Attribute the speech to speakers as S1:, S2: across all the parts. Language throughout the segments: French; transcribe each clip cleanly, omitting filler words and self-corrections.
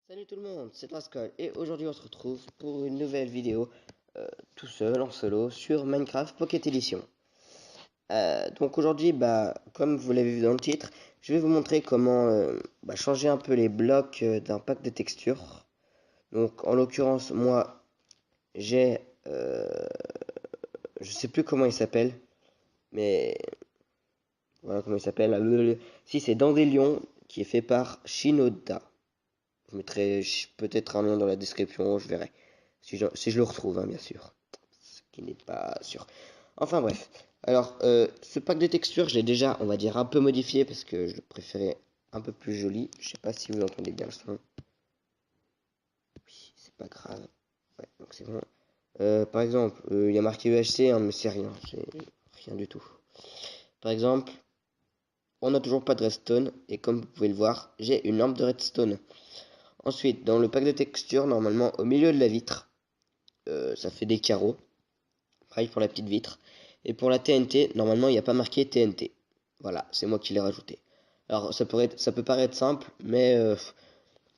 S1: Salut tout le monde, c'est Pascal et aujourd'hui on se retrouve pour une nouvelle vidéo tout seul en solo sur Minecraft Pocket Edition. Donc aujourd'hui, comme vous l'avez vu dans le titre, je vais vous montrer comment changer un peu les blocs d'un pack de textures. Donc en l'occurrence, moi j'ai, je sais plus comment il s'appelle, mais voilà comment il s'appelle. Si c'est Dandelion qui est fait par Shinoda. Je mettrai peut-être un lien dans la description, je verrai. Si je le retrouve, hein, bien sûr. Ce qui n'est pas sûr. Enfin bref. Alors, ce pack de textures, je l'ai déjà, on va dire, un peu modifié parce que je le préférais un peu plus joli. Je sais pas si vous entendez bien le son. Oui, c'est pas grave. Ouais, donc c'est bon. Par exemple, il y a marqué EHC, hein, mais c'est rien. C'est rien du tout. Par exemple, on n'a toujours pas de redstone. Et comme vous pouvez le voir, j'ai une lampe de redstone. Ensuite, dans le pack de textures, normalement, au milieu de la vitre, ça fait des carreaux. Pareil pour la petite vitre. Et pour la TNT, normalement, il n'y a pas marqué TNT. Voilà, c'est moi qui l'ai rajouté. Alors, ça peut paraître simple, mais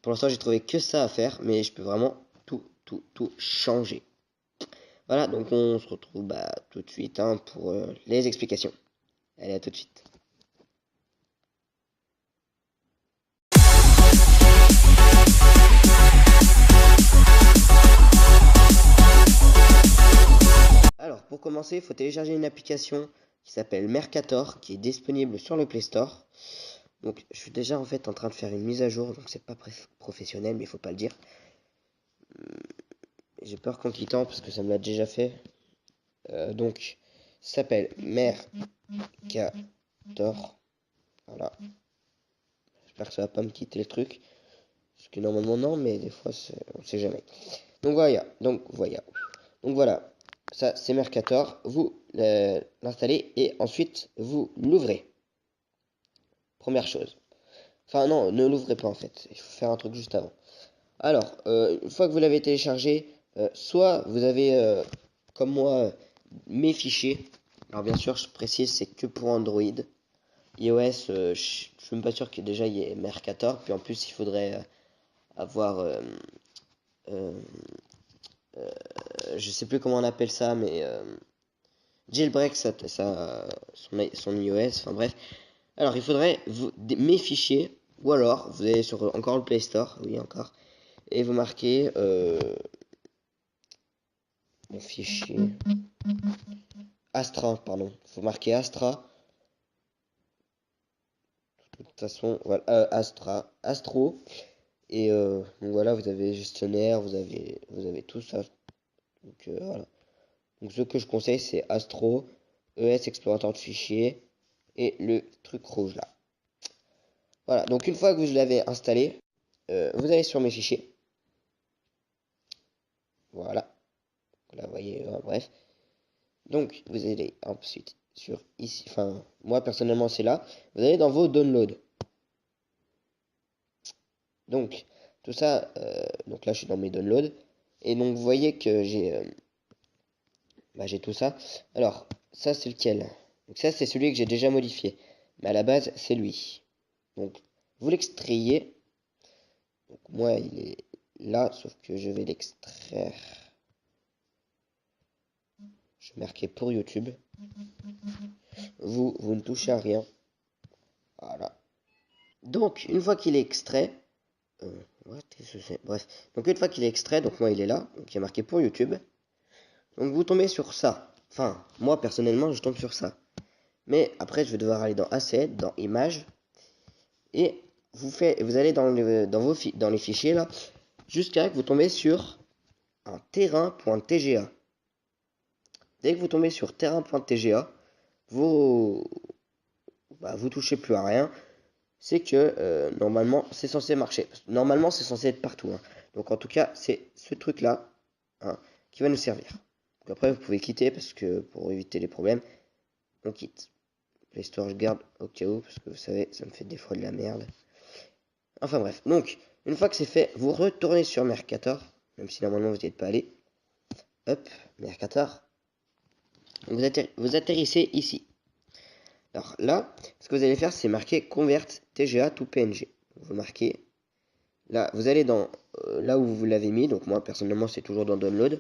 S1: pour l'instant, j'ai trouvé que ça à faire. Mais je peux vraiment tout changer. Voilà, donc on se retrouve tout de suite pour les explications. Allez, à tout de suite. Alors, pour commencer, il faut télécharger une application qui s'appelle Mercator, qui est disponible sur le Play Store. Donc, je suis déjà en fait en train de faire une mise à jour, donc c'est pas professionnel, mais il faut pas le dire. J'ai peur qu'on quitte parce que ça me l'a déjà fait. Donc, ça s'appelle Mercator. Voilà. J'espère que ça va pas me quitter le truc. Parce que normalement, non, mais des fois, on sait jamais. Donc, voilà. Donc, voilà. Ça, c'est Mercator. Vous l'installez et ensuite, vous l'ouvrez. Première chose. Enfin, non, ne l'ouvrez pas en fait. Il faut faire un truc juste avant. Alors, une fois que vous l'avez téléchargé, soit vous avez, comme moi, mes fichiers. Alors, bien sûr, je précise, c'est que pour Android. iOS, je suis même pas sûr que déjà il y ait Mercator. Puis en plus, il faudrait avoir, euh, je sais plus comment on appelle ça, mais jailbreak son iOS. Enfin bref. Alors, il faudrait mes fichiers, ou alors vous allez sur encore le Play Store, oui encore, et vous marquez mon fichier Astra, pardon. Faut marquer Astra. De toute façon, voilà, Astro. Et donc voilà, vous avez gestionnaire, vous avez tout ça. Donc voilà. Donc ce que je conseille, c'est Astro, ES explorateur de fichiers et le truc rouge là. Voilà. Donc une fois que vous l'avez installé, vous allez sur mes fichiers. Voilà. Là, vous voyez, bref. Donc vous allez ensuite sur ici. Enfin, moi personnellement, c'est là. Vous allez dans vos downloads. Donc, tout ça, donc là je suis dans mes downloads. Et donc vous voyez que j'ai tout ça. Alors, ça c'est lequel? Donc ça c'est celui que j'ai déjà modifié. Mais à la base c'est lui. Donc vous l'extrayez. Donc moi il est là, sauf que je vais l'extraire. Je vais marquer pour YouTube. Vous ne touchez à rien. Voilà. Donc une fois qu'il est extrait, bref. Donc une fois qu'il est extrait, donc moi il est là, donc il est marqué pour YouTube. Donc vous tombez sur ça. Enfin, moi personnellement, je tombe sur ça. Mais après, je vais devoir aller dans Assets, dans Images. Et vous allez dans les fichiers là, jusqu'à que vous tombez sur un terrain.tga. Dès que vous tombez sur terrain.tga, vous touchez plus à rien. C'est que normalement, c'est censé marcher. Normalement, c'est censé être partout. Hein. Donc en tout cas, c'est ce truc là qui va nous servir. Donc après, vous pouvez quitter parce que pour éviter les problèmes, on quitte. L'histoire, je garde au cas où, parce que vous savez, ça me fait des fois de la merde. Enfin bref, donc, une fois que c'est fait, vous retournez sur Mercator, même si normalement vous n'y êtes pas allé. Hop, Mercator. Vous atterrissez ici. Alors là, ce que vous allez faire, c'est marquer Convert TGA to PNG. Vous marquez Là, vous allez dans là où vous l'avez mis. Donc moi, personnellement, c'est toujours dans Download.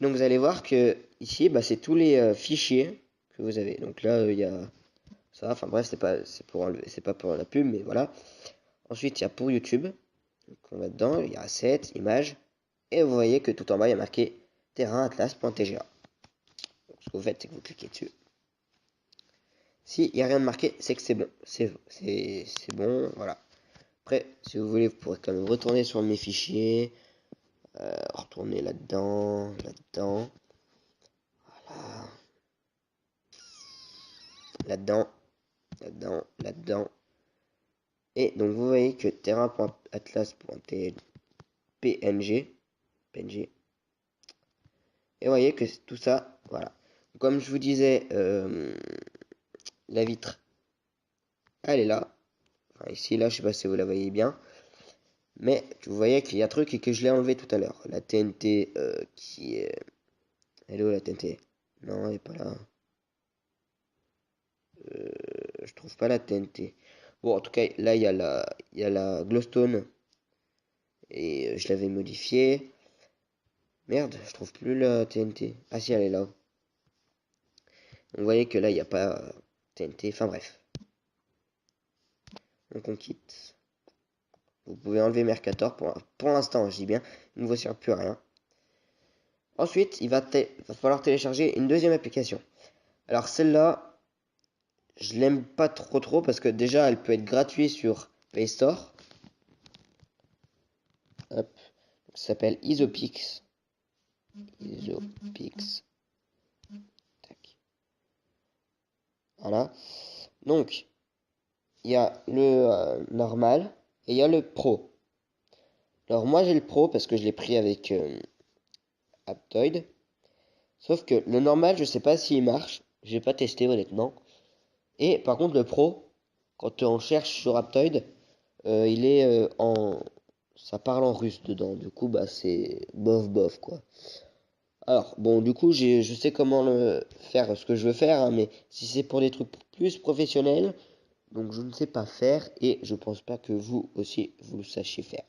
S1: Donc vous allez voir que ici, bah, c'est tous les fichiers que vous avez. Donc là, il y a ça. Enfin bref, c'est pas pour la pub, mais voilà. Ensuite, il y a pour YouTube. Donc on va dedans. Il y a Assets, Images. Et vous voyez que tout en bas, il y a marqué terrainatlas.tga. Donc ce que vous faites, c'est que vous cliquez dessus. S'il n'y a rien de marqué, c'est que c'est bon. C'est bon, voilà. Après, si vous voulez, vous pourrez quand même retourner sur mes fichiers. Retourner là-dedans, là-dedans. Voilà. Là-dedans, là-dedans, là-dedans. Et donc, vous voyez que terrain.atlas.png, PNG. Et vous voyez que tout ça, voilà. Comme je vous disais, la vitre, elle est là. Enfin, ici, là, je sais pas si vous la voyez bien. Mais vous voyez qu'il y a un truc et que je l'ai enlevé tout à l'heure. La TNT qui est... Elle est où la TNT? Non, elle est pas là. Je trouve pas la TNT. Bon, en tout cas, là, il y a la glowstone. Et je l'avais modifiée. Merde, je trouve plus la TNT. Ah si, elle est là. Donc, vous voyez que là, il n'y a pas TNT. Enfin bref. Donc on quitte. Vous pouvez enlever Mercator pour l'instant, je dis bien. Il ne vous sert plus à rien. Ensuite, va falloir télécharger une deuxième application. Alors celle-là, je l'aime pas trop parce que déjà, elle peut être gratuite sur Play Store. Hop. Ça s'appelle Isopix. Isopix. Tac. Voilà. Donc, il y a le normal et il y a le pro. Alors moi j'ai le pro parce que je l'ai pris avec Aptoide. Sauf que le normal, je sais pas s'il marche. J'ai pas testé honnêtement. Et par contre le pro, quand on cherche sur Aptoide, il est en... Ça parle en russe dedans. Du coup, bah c'est bof quoi. Alors, bon, du coup, je sais comment faire ce que je veux faire, hein, mais si c'est pour des trucs plus professionnels, donc je ne sais pas faire et je pense pas que vous aussi vous le sachiez faire.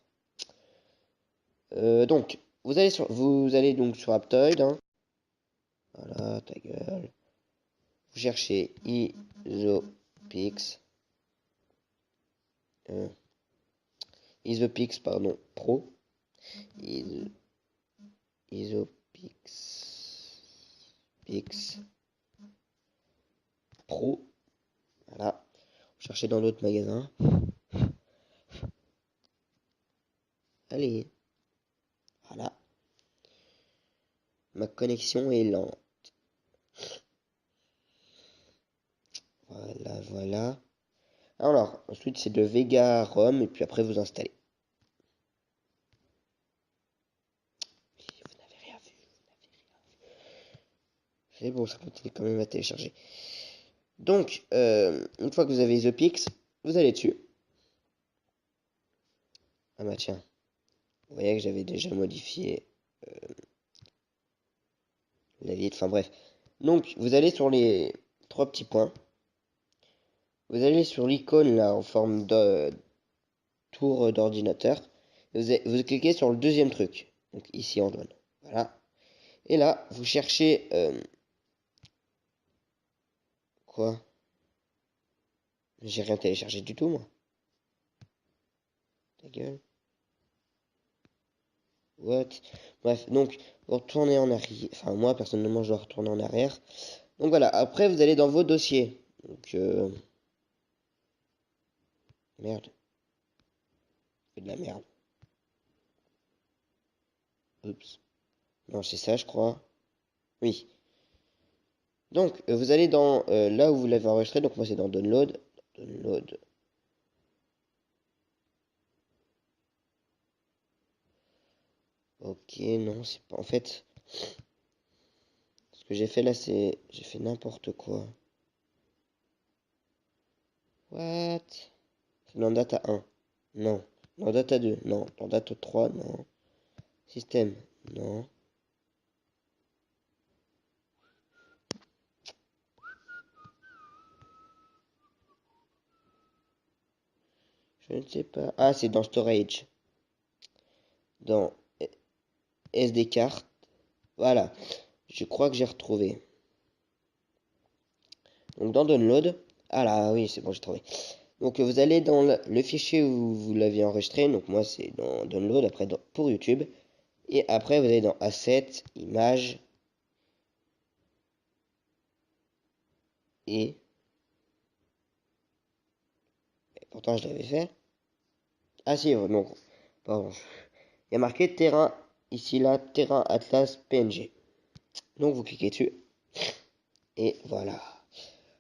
S1: Donc, vous allez donc sur Aptoide, hein. Voilà, ta gueule. Vous cherchez Isopix, Isopix, pardon, Pro. Is- Isopix, Pix, Pro. Voilà. Vous cherchez dans l'autre magasin. Allez, voilà. Ma connexion est lente. Voilà. Alors, ensuite c'est de Vega ROM et puis après vous installez. Vous n'avez rien vu. C'est bon, ça continue quand même à télécharger. Donc, une fois que vous avez Isopix, vous allez dessus. Ah bah tiens, vous voyez que j'avais déjà modifié la vitre, enfin bref. Donc, vous allez sur les trois petits points. Vous allez sur l'icône là en forme de tour d'ordinateur. Vous cliquez sur le deuxième truc. Donc ici en jaune. Voilà. Et là, vous cherchez... quoi? J'ai rien téléchargé du tout, moi. Ta gueule. What? Bref, donc, vous retournez en arrière. Enfin, moi, personnellement, je dois retourner en arrière. Donc voilà, après, vous allez dans vos dossiers. Donc, merde. C'est de la merde. Oups. Non, c'est ça, je crois. Oui. Donc, vous allez dans là où vous l'avez enregistré. Donc, moi, c'est dans Download. Download. Ok, non, c'est pas... En fait, ce que j'ai fait là, c'est... J'ai fait n'importe quoi. What? C'est dans Data 1. Non. Dans Data 2. Non. Dans Data 3. Non. Système. Non. Je ne sais pas. Ah, c'est dans Storage. Dans SD card. Voilà. Je crois que j'ai retrouvé. Donc dans Download. Ah là, oui, c'est bon, j'ai trouvé. Donc vous allez dans le fichier où vous l'avez enregistré. Donc moi, c'est dans Download, après pour YouTube. Et après, vous allez dans Assets, Images. Et pourtant, je l'avais fait. Ah si, non. Pardon. Il y a marqué terrain. Ici, là, terrain Atlas PNG. Donc vous cliquez dessus. Et voilà.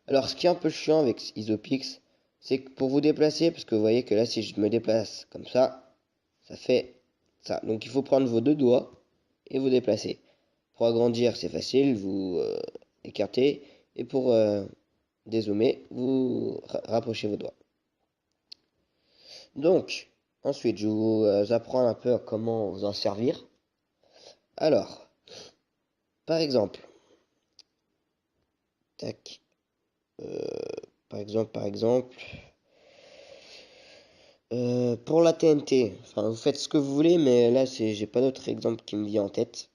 S1: Alors, ce qui est un peu chiant avec Isopix, c'est que pour vous déplacer, parce que vous voyez que là, si je me déplace comme ça fait ça. Donc, il faut prendre vos deux doigts et vous déplacer. Pour agrandir, c'est facile, vous écartez. Et pour dézoomer, vous rapprochez vos doigts. Donc, ensuite, je vais vous apprendre un peu à comment vous en servir. Alors, par exemple, tac, par exemple, pour la TNT, enfin, vous faites ce que vous voulez, mais là, j'ai pas d'autre exemple qui me vient en tête.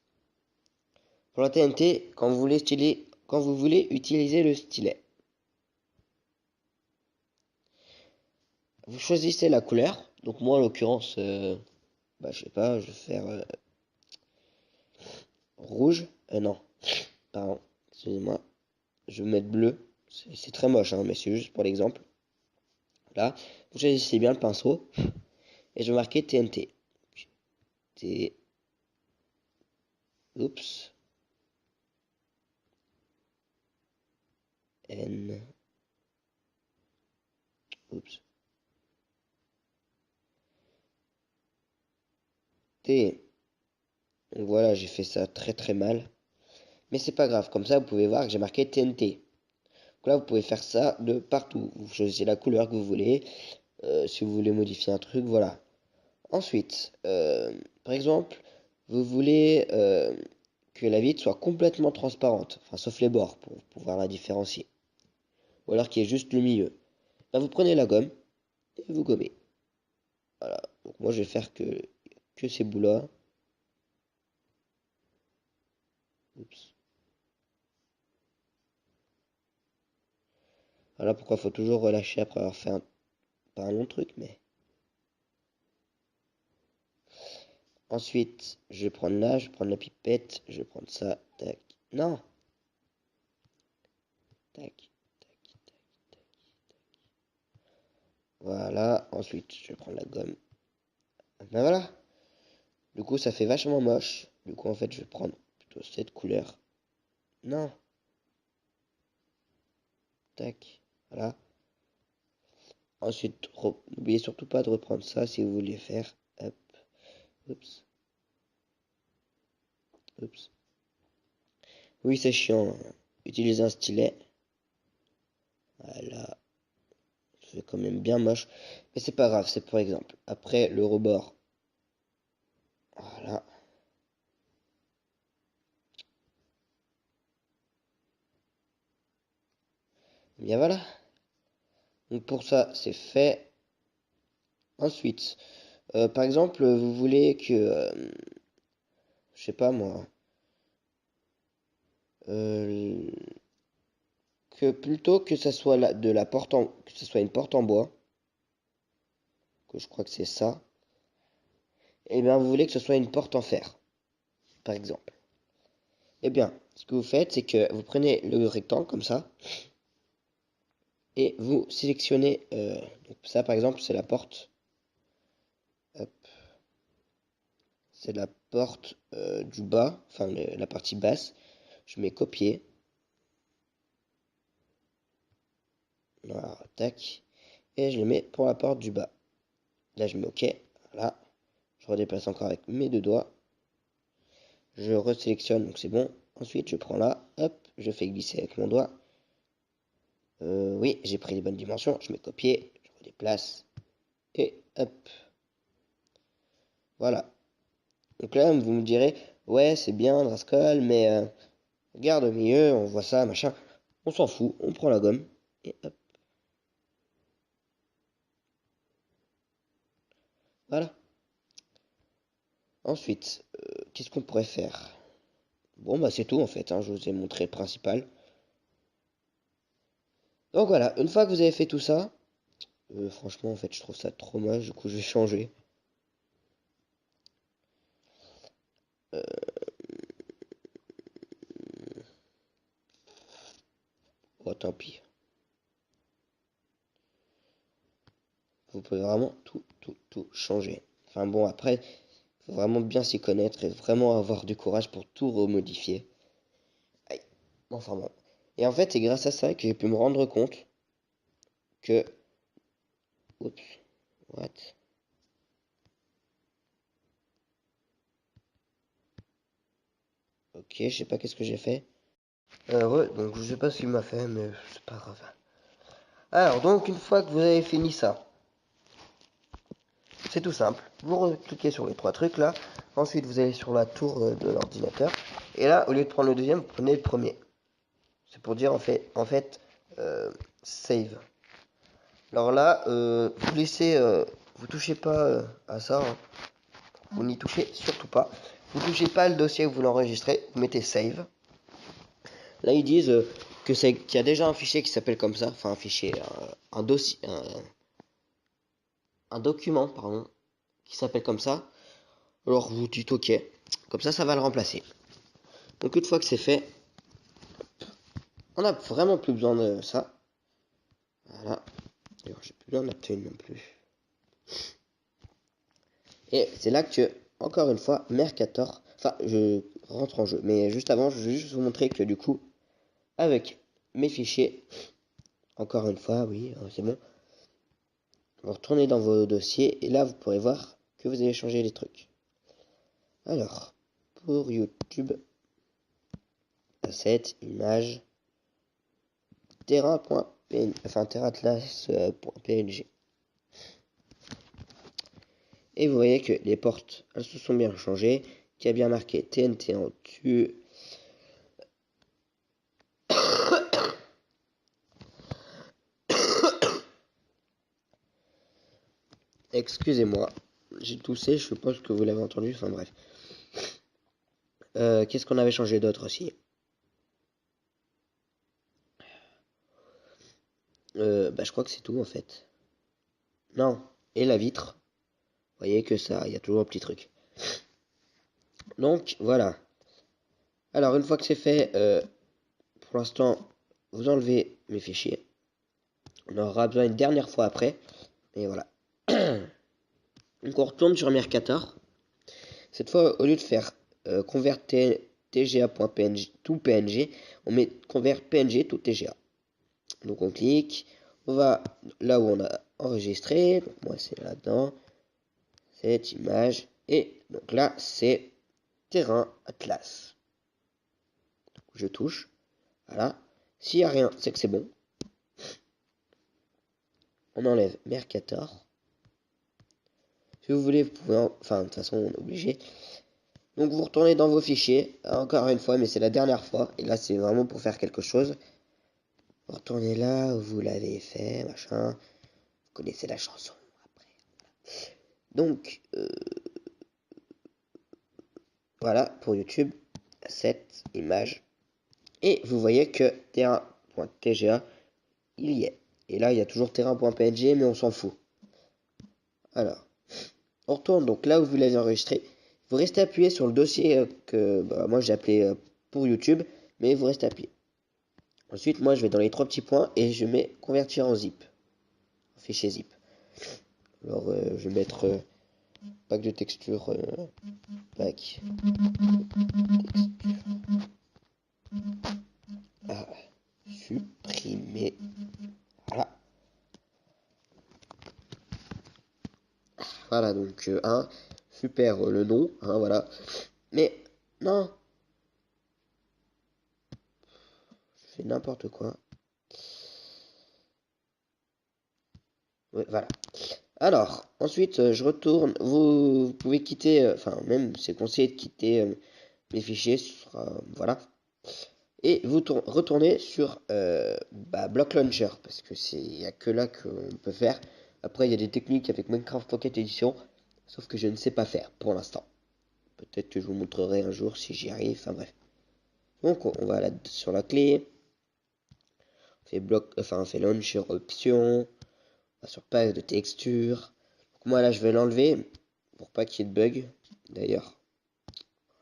S1: Pour la TNT, quand vous voulez utiliser le stylet, vous choisissez la couleur. Donc moi, en l'occurrence, je sais pas, je vais faire rouge. Non, pardon, excusez-moi. Je vais mettre bleu. C'est très moche, hein, mais c'est juste pour l'exemple. Là, vous choisissez bien le pinceau. Et je vais marquer TNT. T. Oups. N. Oups. T. Donc voilà, j'ai fait ça très très mal. Mais c'est pas grave, comme ça vous pouvez voir que j'ai marqué TNT. Donc là vous pouvez faire ça de partout. Vous choisissez la couleur que vous voulez. Si vous voulez modifier un truc, voilà. Ensuite, par exemple, vous voulez que la vitre soit complètement transparente, enfin sauf les bords pour pouvoir la différencier. Ou alors qu'il y ait juste le milieu. Là vous prenez la gomme et vous gommez. Voilà. Donc moi je vais faire que ces bouts-là. Oups. Voilà pourquoi il faut toujours relâcher après avoir fait pas un long truc, mais. Ensuite, je vais prendre là, je vais prendre la pipette, je vais prendre ça, tac. Non. Tac, tac, tac, tac. Voilà. Ensuite, je vais prendre la gomme. Ben voilà. Du coup, ça fait vachement moche. Du coup, en fait, je vais prendre plutôt cette couleur. Non. Tac. Voilà. Ensuite, n'oubliez surtout pas de reprendre ça si vous voulez faire. Hop. Oups. Oups. Oui, c'est chiant. Utiliser un stylet. Voilà. C'est quand même bien moche. Mais c'est pas grave, c'est pour exemple. Après, le rebord. Voilà. Et bien voilà. Donc pour ça, c'est fait. Ensuite, par exemple, vous voulez que, je sais pas moi, euh, que plutôt que ça soit que ça soit une porte en bois, que je crois que c'est ça, et bien vous voulez que ce soit une porte en fer, par exemple. Eh bien, ce que vous faites, c'est que vous prenez le rectangle comme ça, et vous sélectionnez, donc ça par exemple, c'est la porte. Hop, c'est la porte du bas, enfin la partie basse. Je mets copier. Voilà, tac. Et je le mets pour la porte du bas. Là, je mets OK. Voilà. Je redéplace encore avec mes deux doigts. Je resélectionne, donc c'est bon. Ensuite, je prends là, hop, je fais glisser avec mon doigt. Oui, j'ai pris les bonnes dimensions. Je mets copier, je redéplace. Et hop. Voilà. Donc là, vous me direz, ouais, c'est bien, Rascal, mais regarde au milieu, on voit ça, machin. On s'en fout, on prend la gomme. Et hop. Voilà. Ensuite, qu'est-ce qu'on pourrait faire? Bon, bah c'est tout en fait, hein, je vous ai montré le principal. Donc voilà, une fois que vous avez fait tout ça, franchement en fait je trouve ça trop moche, du coup je vais changer. Oh tant pis. Vous pouvez vraiment tout changer. Enfin bon, après, faut vraiment bien s'y connaître et vraiment avoir du courage pour tout remodifier. Aïe. Enfin bon. Et en fait, c'est grâce à ça que j'ai pu me rendre compte que... Oups. What? Ok, je sais pas qu'est-ce que j'ai fait. Ouais, donc je sais pas ce qu'il m'a fait, mais c'est pas grave. Alors, donc, une fois que vous avez fini ça, c'est tout simple. Vous cliquez sur les trois trucs là. Ensuite, vous allez sur la tour de l'ordinateur. Et là, au lieu de prendre le deuxième, vous prenez le premier. C'est pour dire en fait save. Alors là, vous laissez, vous touchez pas à ça. Hein. Vous n'y touchez surtout pas. Vous touchez pas le dossier où vous l'enregistrez. Vous mettez save. Là, ils disent qu'il y a déjà un fichier qui s'appelle comme ça. Enfin, un fichier, un dossier, un document, pardon, qui s'appelle comme ça. Alors vous dites OK. Comme ça va le remplacer. Donc une fois que c'est fait, on n'a vraiment plus besoin de ça. Voilà. Alors j'ai plus besoin de la tenue non plus. Et c'est là que, encore une fois, Mercator, enfin je rentre en jeu. Mais juste avant, je vais juste vous montrer que du coup, avec mes fichiers, encore une fois, oui, c'est bon. Vous retournez dans vos dossiers et là vous pourrez voir que vous avez changé les trucs. Alors, pour YouTube, asset, image, terrain.png, enfin terraatlas.png. Et vous voyez que les portes, elles se sont bien changées, qu'il y a bien marqué TNT en dessus. Excusez-moi, j'ai toussé, je suppose que vous l'avez entendu, enfin bref. Qu'est-ce qu'on avait changé d'autre aussi? Bah, je crois que c'est tout en fait. Non, et la vitre. Vous voyez que ça, il y a toujours un petit truc. Donc voilà. Alors une fois que c'est fait, pour l'instant, vous enlevez mes fichiers. On aura besoin une dernière fois après. Et voilà. Donc on retourne sur Mercator. Cette fois, au lieu de faire convertir tga.png tout png, on met convert png tout tga. Donc on clique, on va là où on a enregistré, donc moi c'est là-dedans, cette image, et donc là c'est terrain atlas. Donc, je touche, voilà. S'il n'y a rien, c'est que c'est bon. On enlève Mercator. Si vous voulez, vous pouvez, enfin de toute façon on est obligé. Donc vous retournez dans vos fichiers, encore une fois, mais c'est la dernière fois, et là c'est vraiment pour faire quelque chose. Vous retournez là où vous l'avez fait, machin. Vous connaissez la chanson après. Donc, voilà pour YouTube, cette image. Et vous voyez que terrain.tga, il y est. Et là, il y a toujours terrain.png, mais on s'en fout. Alors, on retourne donc là où vous l'avez enregistré. Vous restez appuyé sur le dossier que moi j'ai appelé pour YouTube, mais vous restez appuyé. Ensuite, moi je vais dans les trois petits points et je mets convertir en zip, en fichier zip. Alors, je vais mettre pack de texture, pack. Ah, supprimer. Voilà. Voilà, donc super le nom, hein, voilà. Mais non, je fais n'importe quoi. Ouais, voilà. Alors, ensuite, je retourne. Vous pouvez quitter, enfin, même c'est conseillé de quitter mes fichiers. Voilà. Et vous retournez sur Block Launcher, parce que il n'y a que là qu'on peut faire. Après, il y a des techniques avec Minecraft Pocket Edition. Sauf que je ne sais pas faire pour l'instant. Peut-être que je vous montrerai un jour si j'y arrive. Enfin bref. Donc on va sur la clé. On fait bloc, enfin on fait launcher option. On va sur pack de texture. Donc moi là je vais l'enlever pour pas qu'il y ait de bug. D'ailleurs,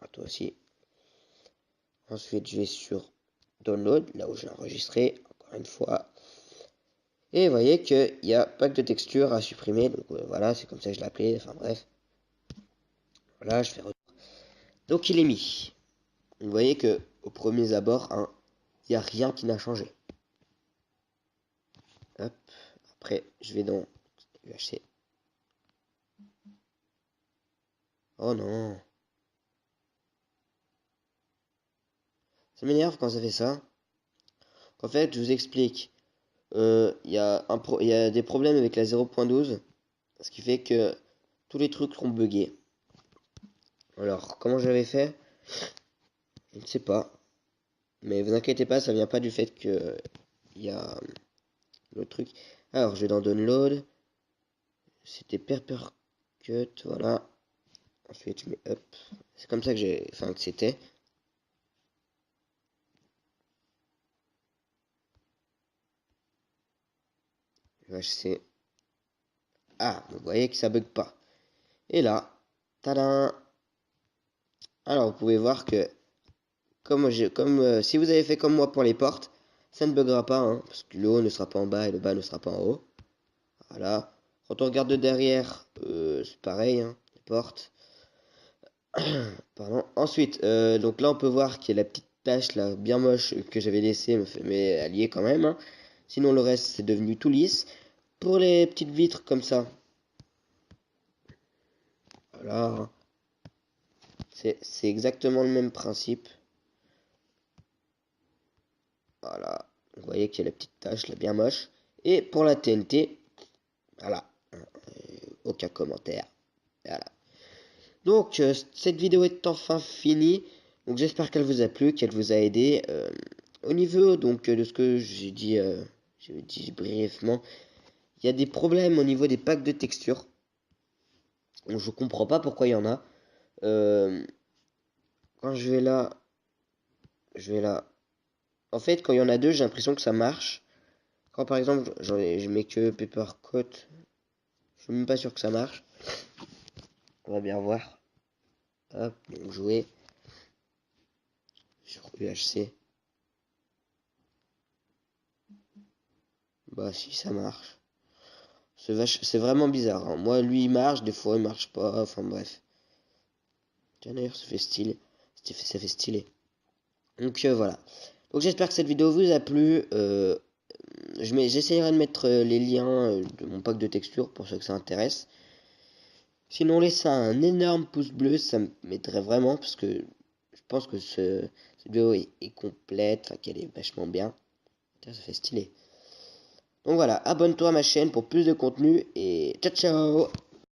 S1: à toi aussi. Ensuite je vais sur download, là où j'ai enregistré, encore une fois. Et vous voyez qu'il y a pack de texture à supprimer. Donc voilà, c'est comme ça que je l'ai appelé. Enfin bref. Voilà, je fais retour. Donc il est mis. Vous voyez que au premier abord, hein, il n'y a rien qui n'a changé. Hop. Après, je vais dans UHC. Oh non. Ça m'énerve quand ça fait ça. En fait, je vous explique. Il y a des problèmes avec la 0.12. Ce qui fait que tous les trucs seront buggés. Alors, comment j'avais fait? Je ne sais pas. Mais vous inquiétez pas, ça vient pas du fait que il y a le truc. Alors, je vais dans Download. C'était Papercut, voilà. Ensuite, je mets Up. C'est comme ça que j'ai. Enfin, que c'était. UHC. Ah, vous voyez que ça bug pas. Et là, tadam. Alors, vous pouvez voir que, si vous avez fait comme moi pour les portes, ça ne buggera pas, hein, parce que le haut ne sera pas en bas et le bas ne sera pas en haut. Voilà. Quand on regarde de derrière, c'est pareil, hein, les portes. Pardon. Ensuite, donc là, on peut voir qu'il y a la petite tache là, bien moche que j'avais laissée, mais elle y est quand même, hein. Sinon, le reste, c'est devenu tout lisse. Pour les petites vitres comme ça, voilà, c'est exactement le même principe. Voilà, vous voyez qu'il y a la petite tache là, bien moche. Et pour la TNT, voilà, aucun commentaire. Voilà. Donc, cette vidéo est enfin finie. Donc, j'espère qu'elle vous a plu, qu'elle vous a aidé. Au niveau donc de ce que j'ai dit brièvement, il y a des problèmes au niveau des packs de texture. Donc, je comprends pas pourquoi il y en a. Quand je vais là. En fait, quand il y en a deux, j'ai l'impression que ça marche. Quand par exemple, je mets que Papercut, je suis même pas sûr que ça marche. On va bien voir. Hop, donc jouer sur UHC. Bah si ça marche. C'est vraiment bizarre, hein. Moi, lui, il marche, des fois, il marche pas. Enfin, bref. Tiens, d'ailleurs, ça fait stylé. Ça fait stylé. Donc, voilà. Donc, j'espère que cette vidéo vous a plu. J'essaierai de mettre les liens de mon pack de textures pour ceux que ça intéresse. Sinon, laissez un énorme pouce bleu, ça m'aiderait vraiment parce que je pense que cette vidéo est complète, enfin, qu'elle est vachement bien. Tiens, ça fait stylé. Donc voilà, abonne-toi à ma chaîne pour plus de contenu et ciao ciao!